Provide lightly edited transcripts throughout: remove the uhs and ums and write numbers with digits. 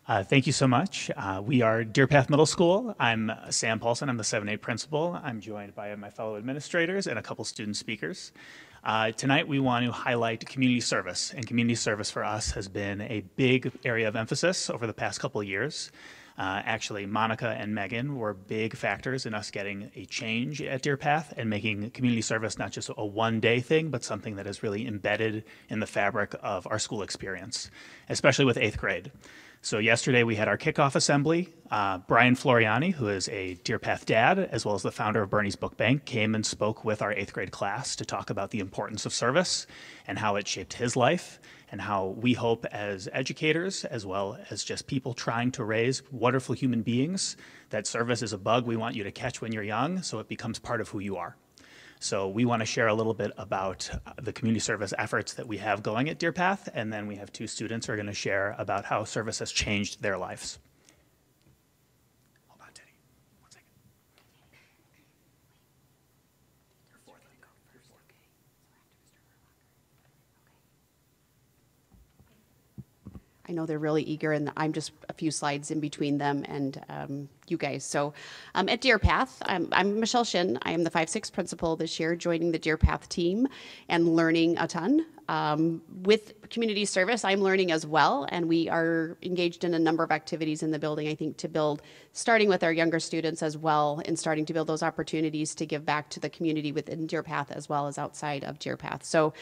Thank you so much. We are Deer Path Middle School. I'm Sam Paulson. I'm the 7A principal. I'm joined by my fellow administrators and a couple student speakers. Tonight we want to highlight community service, and community service for us has been a big area of emphasis over the past couple of years. Actually, Monica and Megan were big factors in us getting a change at Deer Path and making community service not just a one-day thing, but something that is really embedded in the fabric of our school experience, especially with 8th grade. So yesterday we had our kickoff assembly. Brian Floriani, who is a Deer Path dad, as well as the founder of Bernie's Book Bank, came and spoke with our 8th grade class to talk about the importance of service and how it shaped his life, and how we hope as educators, as well as just people trying to raise wonderful human beings, that service is a bug we want you to catch when you're young so it becomes part of who you are. So we want to share a little bit about the community service efforts that we have going at Deer Path, and then we have two students who are going to share about how service has changed their lives. Hold on, Teddy. 1 second. I know they're really eager, and I'm just a few slides in between them and you guys. So at Deer Path, I'm Michelle Shin. I am the 5-6 principal this year, joining the Deer Path team and learning a ton. With community service, I'm learning as well, and we are engaged in a number of activities in the building, I think, to build, starting with our younger students as well, and starting to build those opportunities to give back to the community within Deer Path as well as outside of Deer Path. So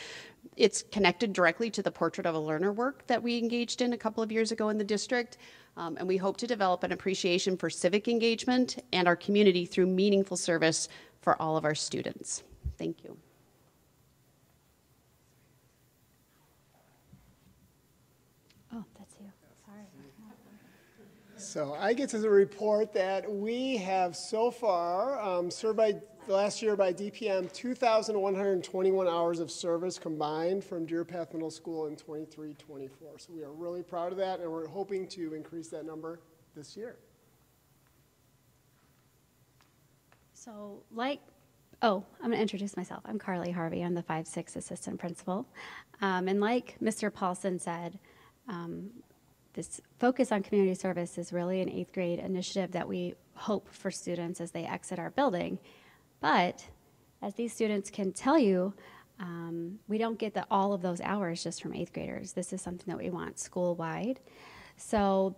it's connected directly to the Portrait of a Learner work that we engaged in a couple of years ago in the district. And we hope to develop an appreciation for civic engagement and our community through meaningful service for all of our students. Thank you. Oh, that's you. Sorry. So I get to report that we have so far served by last year by DPM 2,121 hours of service combined from Deer Path Middle School in 23-24. So we are really proud of that, and we're hoping to increase that number this year. So I'm going to introduce myself. I'm Carly Harvey. I'm the 5-6 assistant principal. And like Mr. Paulson said, this focus on community service is really an 8th grade initiative that we hope for students as they exit our building. But as these students can tell you, we don't get all of those hours just from 8th graders. This is something that we want school-wide. So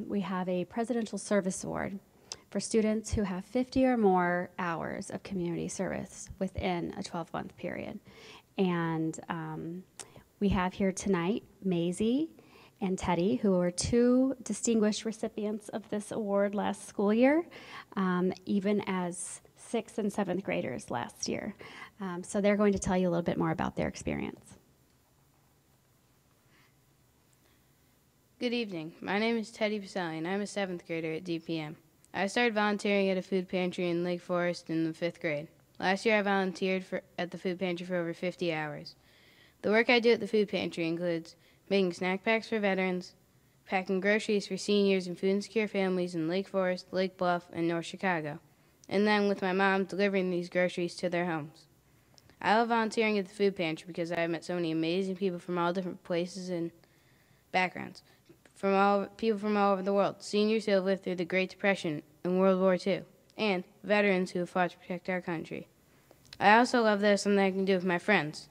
we have a Presidential Service Award for students who have 50 or more hours of community service within a 12-month period. And we have here tonight Maisie and Teddy, who were two distinguished recipients of this award last school year, even as 6th and 7th graders last year. So they're going to tell you a little bit more about their experience. Good evening. My name is Teddy Pacelli, and I'm a 7th grader at DPM. I started volunteering at a food pantry in Lake Forest in the 5th grade. Last year I volunteered at the food pantry for over 50 hours. The work I do at the food pantry includes making snack packs for veterans, packing groceries for seniors and food insecure families in Lake Forest, Lake Bluff, and North Chicago, and then with my mom delivering these groceries to their homes. I love volunteering at the food pantry because I have met so many amazing people from all different places and backgrounds, people from all over the world, seniors who have lived through the Great Depression and World War II, and veterans who have fought to protect our country. I also love that it's something I can do with my friends.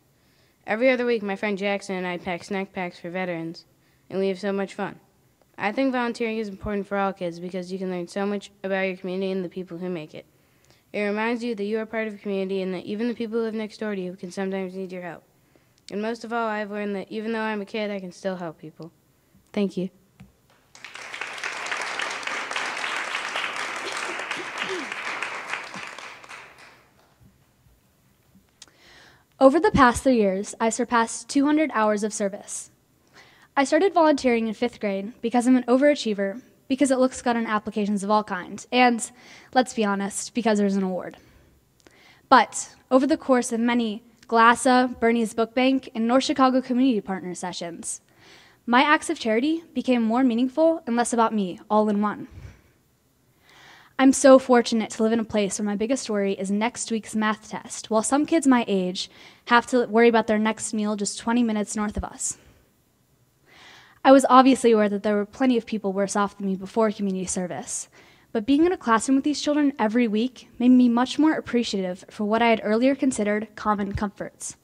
Every other week, my friend Jackson and I pack snack packs for veterans, and we have so much fun. I think volunteering is important for all kids because you can learn so much about your community and the people who make it. It reminds you that you are part of a community and that even the people who live next door to you can sometimes need your help. And most of all, I've learned that even though I'm a kid, I can still help people. Thank you. Over the past 3 years, I surpassed 200 hours of service. I started volunteering in 5th grade because I'm an overachiever, because it looks good on applications of all kinds, and, let's be honest, because there's an award. But over the course of many GLASA, Bernie's Book Bank, and North Chicago Community Partner sessions, my acts of charity became more meaningful and less about me, all in one. I'm so fortunate to live in a place where my biggest worry is next week's math test, while some kids my age have to worry about their next meal just 20 minutes north of us. I was obviously aware that there were plenty of people worse off than me before community service, but being in a classroom with these children every week made me much more appreciative for what I had earlier considered common comforts.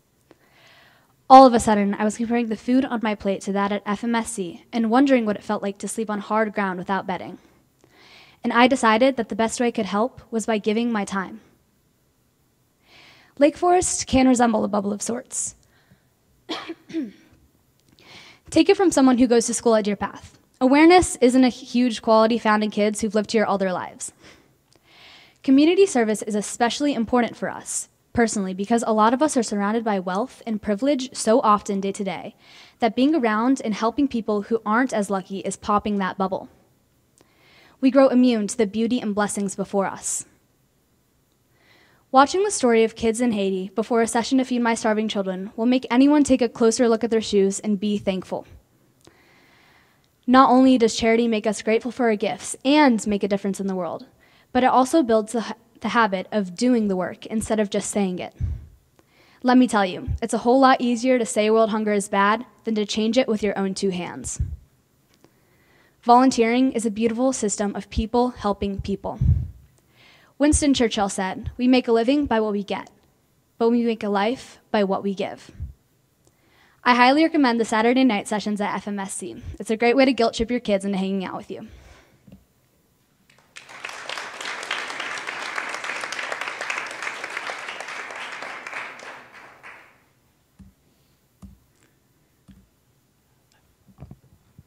All of a sudden, I was comparing the food on my plate to that at FMSC and wondering what it felt like to sleep on hard ground without bedding. And I decided that the best way I could help was by giving my time. Lake Forest can resemble a bubble of sorts. Take it from someone who goes to school at Deer Path. Awareness isn't a huge quality found in kids who've lived here all their lives. Community service is especially important for us, personally, because a lot of us are surrounded by wealth and privilege so often day to day that being around and helping people who aren't as lucky is popping that bubble. We grow immune to the beauty and blessings before us. Watching the story of kids in Haiti before a session to feed my starving children will make anyone take a closer look at their shoes and be thankful. Not only does charity make us grateful for our gifts and make a difference in the world, but it also builds the habit of doing the work instead of just saying it. Let me tell you, it's a whole lot easier to say world hunger is bad than to change it with your own two hands. Volunteering is a beautiful system of people helping people. Winston Churchill said, "We make a living by what we get, but we make a life by what we give." I highly recommend the Saturday night sessions at FMSC. It's a great way to guilt trip your kids into hanging out with you.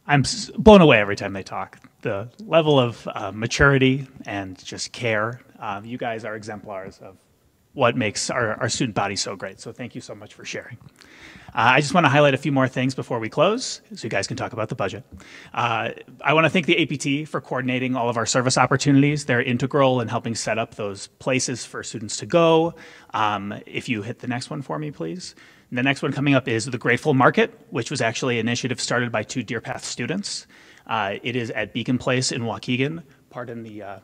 I'm blown away every time they talk. The level of maturity and just care. You guys are exemplars of what makes our student body so great. So thank you so much for sharing. I just want to highlight a few more things before we close, so you guys can talk about the budget. I want to thank the APT for coordinating all of our service opportunities. They're integral in helping set up those places for students to go. If you hit the next one for me, please. The next one coming up is the Grateful Market, which was actually an initiative started by 2 Deer Path students. It is at Beacon Place in Waukegan. Pardon the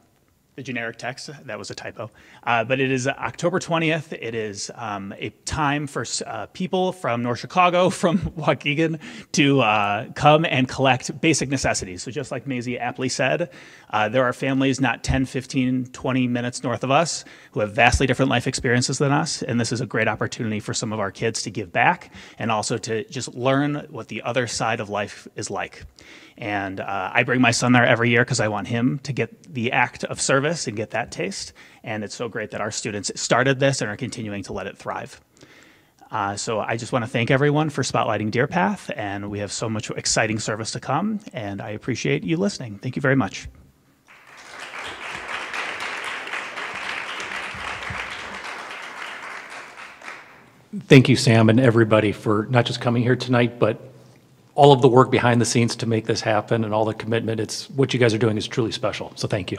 generic text, that was a typo. But it is October 20th. It is a time for people from North Chicago, from Waukegan, to come and collect basic necessities. So just like Maisie aptly said, there are families not 10, 15, 20 minutes north of us who have vastly different life experiences than us, and this is a great opportunity for some of our kids to give back and also to just learn what the other side of life is like. And I bring my son there every year because I want him to get the act of service and get that taste. And it's so great that our students started this and are continuing to let it thrive. So I just want to thank everyone for spotlighting Deer Path, and we have so much exciting service to come, and I appreciate you listening. Thank you very much. Thank you, Sam, and everybody for not just coming here tonight, but all of the work behind the scenes to make this happen and all the commitment. It's what you guys are doing is truly special. So thank you.